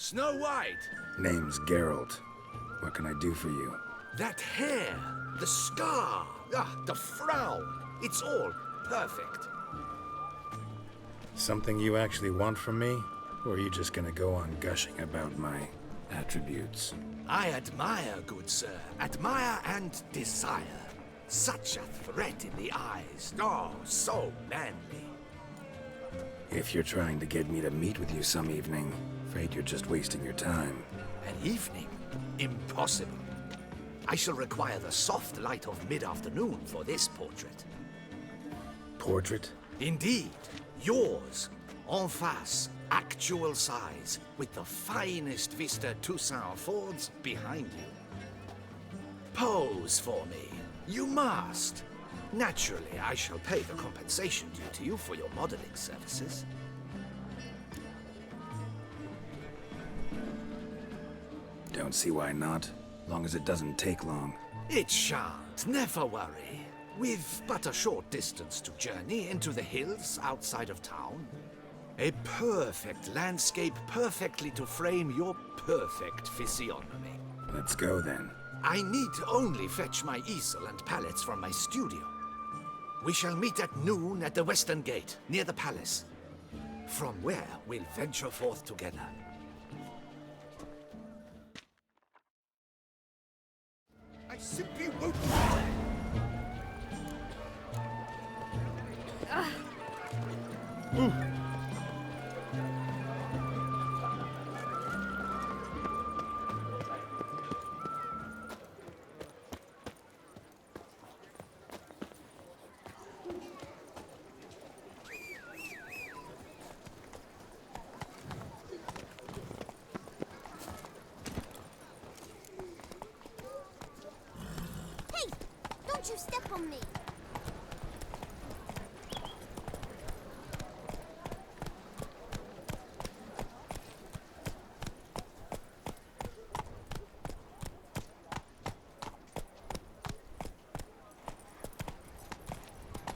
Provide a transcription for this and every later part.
Snow White! Name's Geralt. What can I do for you? That hair, the scar, the frown. It's all perfect. Something you actually want from me? Or are you just gonna go on gushing about my attributes? I admire, good sir. Admire and desire. Such a threat in the eyes. Oh, so manly. If you're trying to get me to meet with you some evening, afraid you're just wasting your time. An evening? Impossible. I shall require the soft light of mid-afternoon for this portrait. Portrait? Indeed. Yours. En face. Actual size. With the finest Vista Toussaint affords behind you. Pose for me. You must. Naturally, I shall pay the compensation due to you for your modeling services. Don't see why not. Long as it doesn't take long. It shan't, never worry. With but a short distance to journey into the hills outside of town. A perfect landscape perfectly to frame your perfect physiognomy. Let's go then. I need only fetch my easel and pallets from my studio. We shall meet at noon at the western gate, near the palace. From where we'll venture forth together. I simply won't. Hey! Don't you step on me!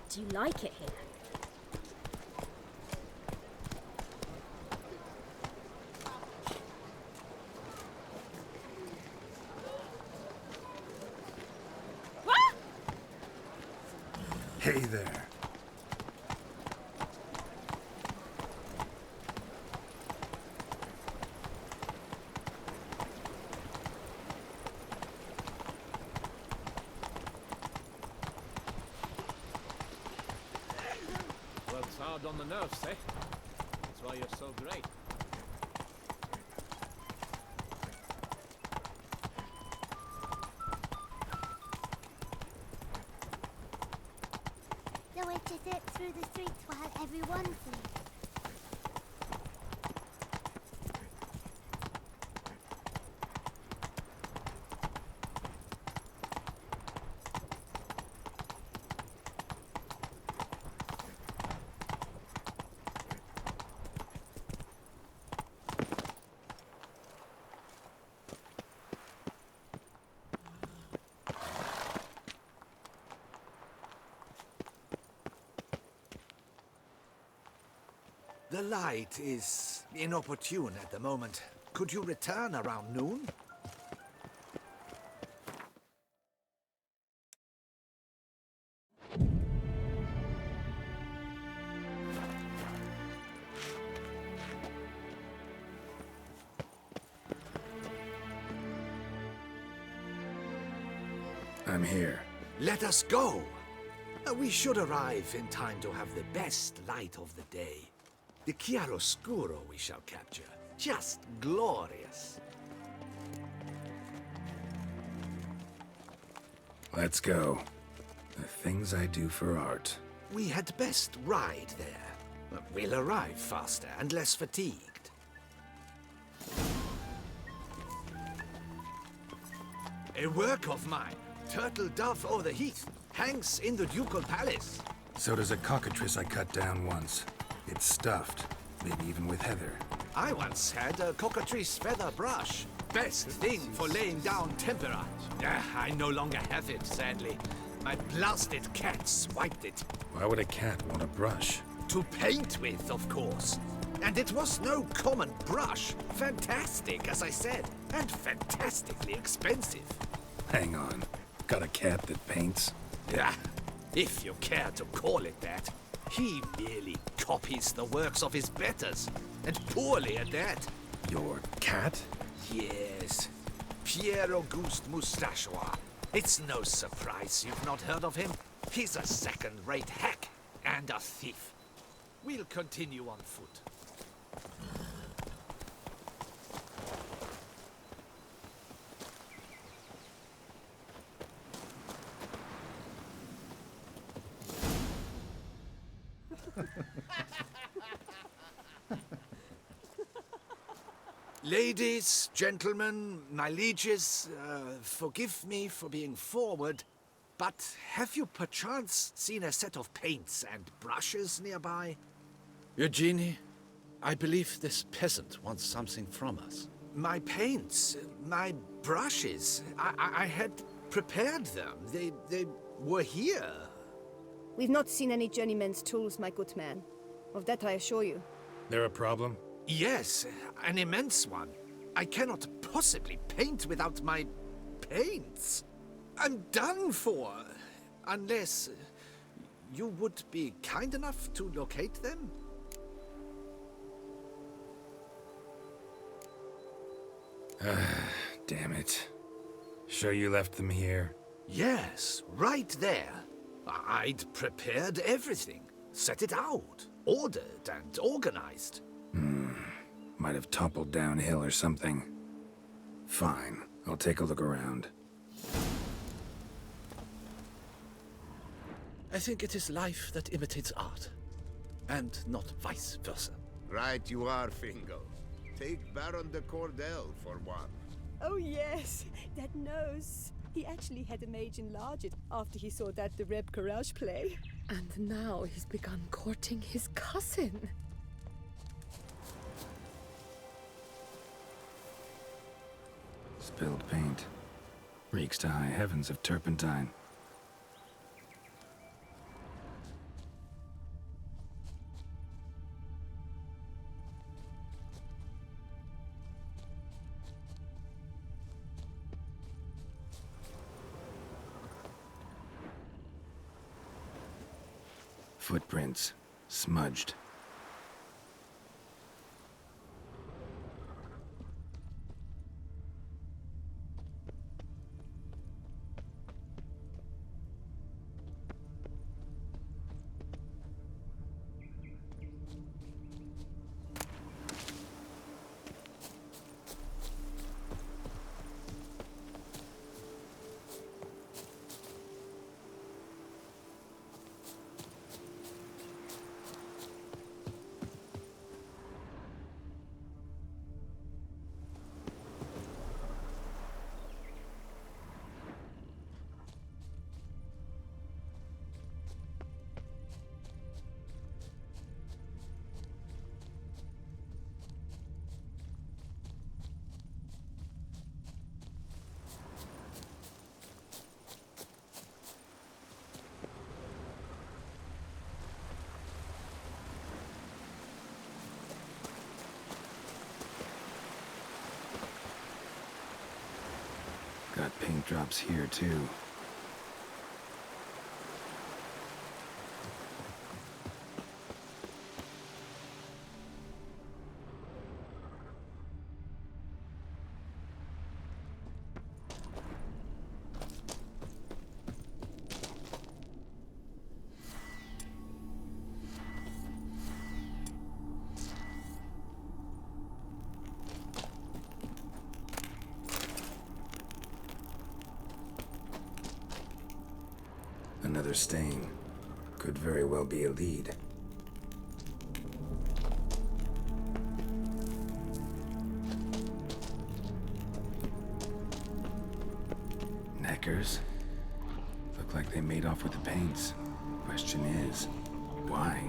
Do you like it here? Hey there. Well, it's hard on the nerves, eh? That's why you're so great. No way to zip through the streets while everyone sleeps. The light is inopportune at the moment. Could you return around noon? I'm here. Let us go! We should arrive in time to have the best light of the day. The chiaroscuro we shall capture. Just glorious. Let's go. The things I do for art. We had best ride there. We'll arrive faster and less fatigued. A work of mine, Turtle Dove O'er the Heath, hangs in the Ducal Palace. So does a cockatrice I cut down once. It's stuffed, maybe even with heather. I once had a cockatrice feather brush. Best thing for laying down tempera. I no longer have it, sadly. My blasted cat swiped it. Why would a cat want a brush? To paint with, of course. And it was no common brush. Fantastic, as I said, and fantastically expensive. Hang on. Got a cat that paints? Yeah, if you care to call it that. He merely copies the works of his betters, and poorly at that. Your cat? Yes, Pierre-Auguste Moustachois. It's no surprise you've not heard of him. He's a second-rate hack and a thief. We'll continue on foot. Ladies, gentlemen, my lieges, forgive me for being forward, but have you perchance seen a set of paints and brushes nearby? Eugenie, I believe this peasant wants something from us. My paints, my brushes, I had prepared them. They were here. We've not seen any journeyman's tools, my good man. Of that I assure you. There a problem? Yes, an immense one. I cannot possibly paint without my paints. I'm done for. Unless you would be kind enough to locate them? Damn it. Sure you left them here? Yes, right there. I'd prepared everything. Set it out. Ordered and organized. Might have toppled downhill or something. Fine. I'll take a look around. I think it is life that imitates art, and not vice versa. Right you are, Fingal. Take Baron de Cordel for one. Oh yes, that nose. He actually had a mage enlarge it after he saw that the Reb Courage play. And now he's begun courting his cousin. Spilled paint. Reeks to high heavens of turpentine. Footprints. Smudged. Got paint drops here, too. Another stain. Could very well be a lead. Neckers? Look like they made off with the paints. Question is, why?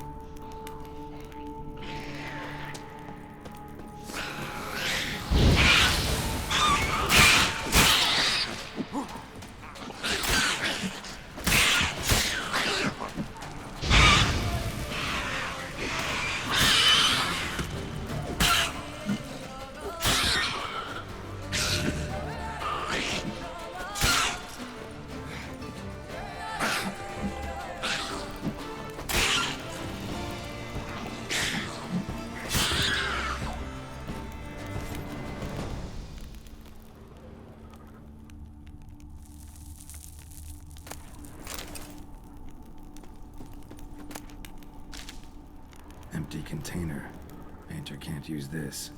container. Painter can't use this.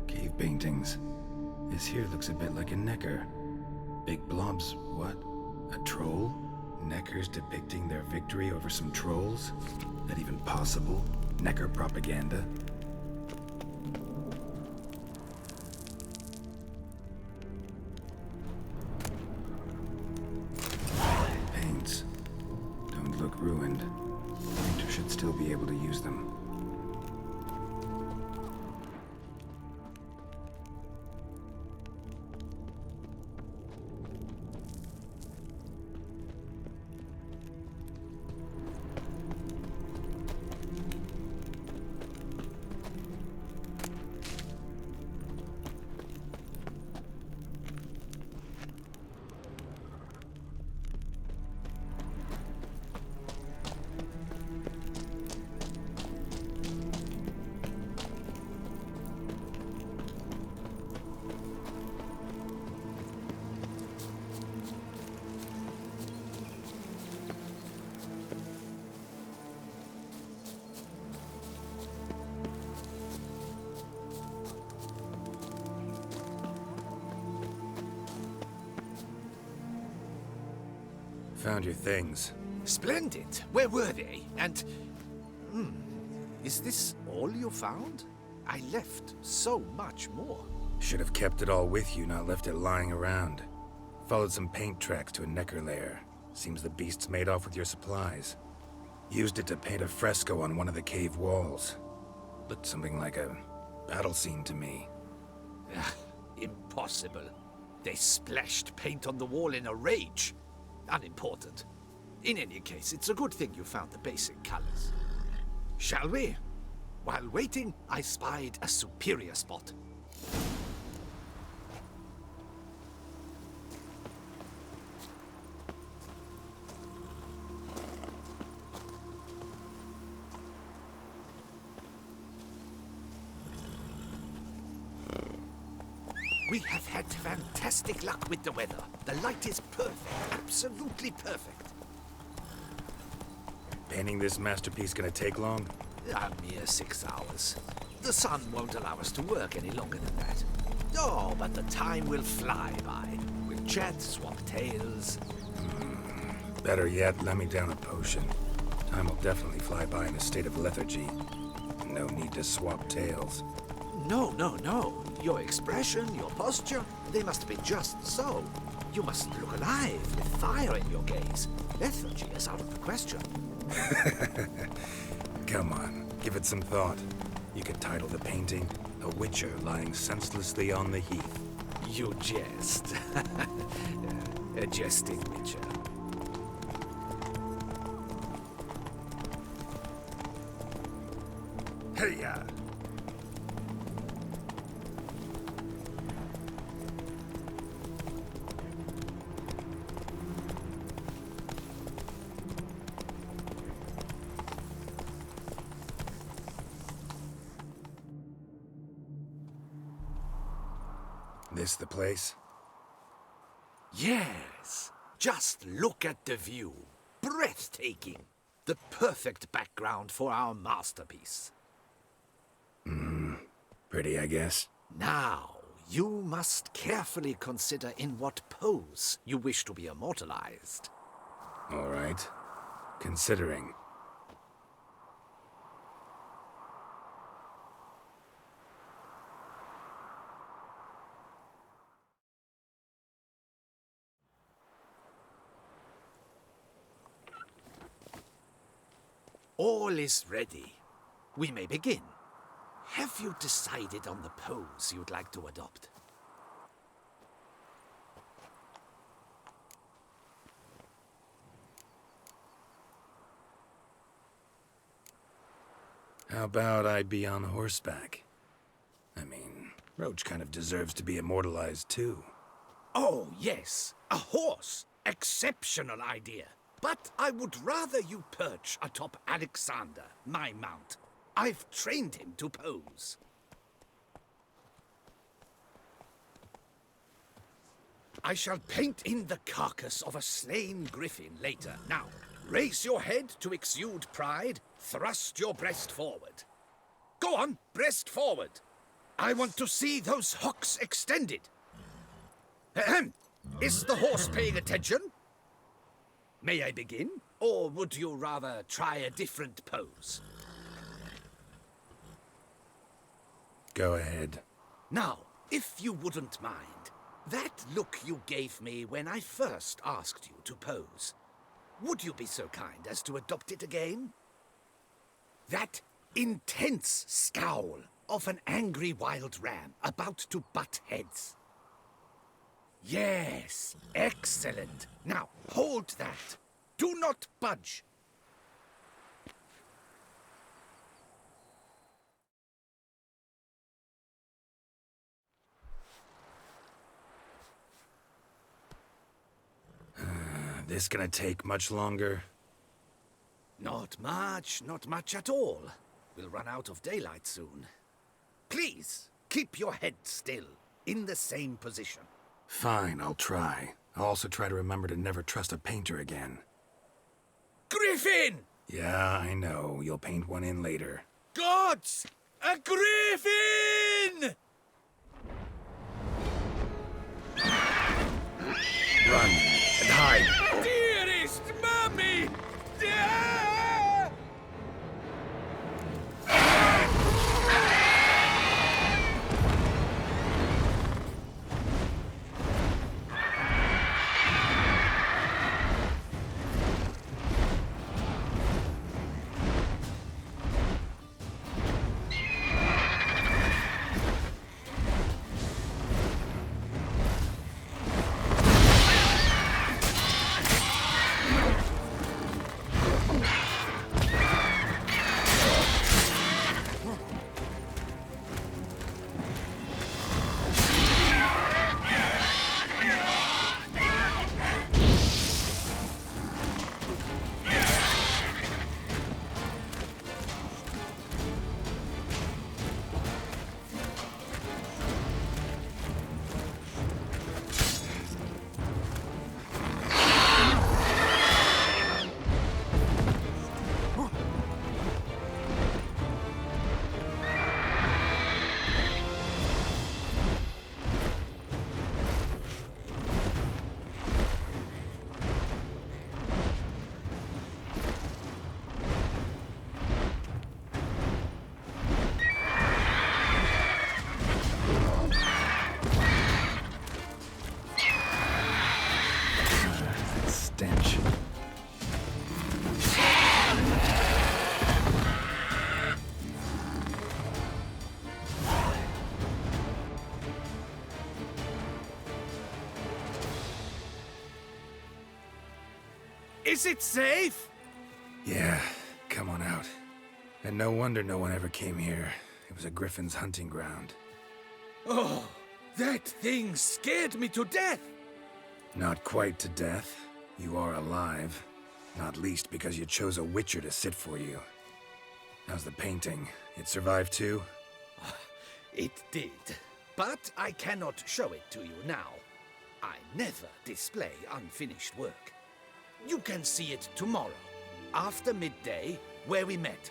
Cave paintings. This here looks a bit like a necker. Big blobs, what? A troll? Neckers depicting their victory over some trolls? That even possible? Necker propaganda? Paints. Don't look ruined. Painter should still be able to use them. Found your things. Splendid. Where were they? And... is this all you found? I left so much more. Should have kept it all with you, not left it lying around. Followed some paint tracks to a necker lair. Seems the beast's made off with your supplies. Used it to paint a fresco on one of the cave walls. Looked something like a battle scene to me. Impossible. They splashed paint on the wall in a rage. Unimportant. In any case, it's a good thing you found the basic colors. Shall we? While waiting, I spied a superior spot. We have had fantastic luck with the weather. The light is perfect, absolutely perfect. Painting this masterpiece gonna take long? A mere 6 hours. The sun won't allow us to work any longer than that. Oh, but the time will fly by. We'll chat, swap tales. Better yet, let me down a potion. Time will definitely fly by in a state of lethargy. No need to swap tales. No, no, no. Your expression, your posture, they must be just so. You must look alive, with fire in your gaze. Lethargy is out of the question. Come on, give it some thought. You could title the painting, A Witcher Lying Senselessly on the Heath. You jest. A jesting witcher. Hey-ya! This the place? Yes. Just look at the view. Breathtaking. The perfect background for our masterpiece. Pretty, I guess. Now, you must carefully consider in what pose you wish to be immortalized. All right. Considering. All is ready. We may begin. Have you decided on the pose you'd like to adopt? How about I be on horseback? I mean, Roach kind of deserves to be immortalized too. Oh, yes. A horse. Exceptional idea. But I would rather you perch atop Alexander, my mount. I've trained him to pose. I shall paint in the carcass of a slain griffin later. Now, raise your head to exude pride. Thrust your breast forward. Go on, breast forward. I want to see those hocks extended. Ahem. Is the horse paying attention? May I begin? Or would you rather try a different pose? Go ahead. Now, if you wouldn't mind, that look you gave me when I first asked you to pose, would you be so kind as to adopt it again? That intense scowl of an angry wild ram about to butt heads. Yes, excellent. Now, hold that. Do not budge. This gonna take much longer? Not much at all. We'll run out of daylight soon. Please, keep your head still, in the same position. Fine, I'll try. I'll also try to remember to never trust a painter again. Griffin! Yeah, I know. You'll paint one in later. Gods! A griffin! Run and hide! Dearest Mummy! Stench. Is it safe? Yeah, come on out. And no wonder no one ever came here. It was a griffin's hunting ground. Oh, that thing scared me to death. Not quite to death. You are alive. Not least because you chose a witcher to sit for you. How's the painting? It survived too? It did. But I cannot show it to you now. I never display unfinished work. You can see it tomorrow, after midday, where we met.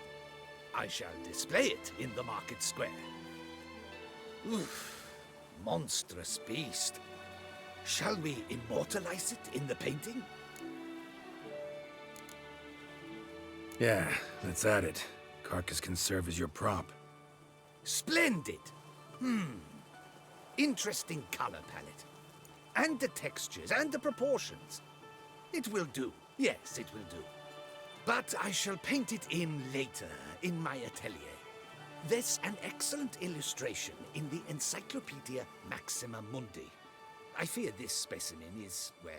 I shall display it in the market square. Oof, monstrous beast. Shall we immortalize it in the painting? Yeah, let's add it. Carcass can serve as your prop. Splendid! Interesting color palette. And the textures and the proportions. It will do. Yes, it will do. But I shall paint it in later, in my atelier. There's an excellent illustration in the Encyclopedia Maxima Mundi. I fear this specimen is, well,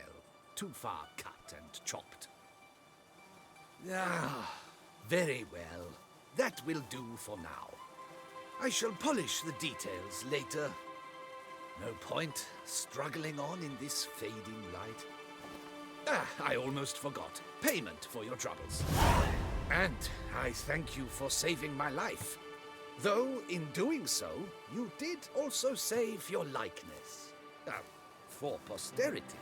too far cut and chopped. Ah, very well. That will do for now. I shall polish the details later. No point struggling on in this fading light. Ah, I almost forgot. Payment for your troubles. And I thank you for saving my life. Though, in doing so, you did also save your likeness. for posterity.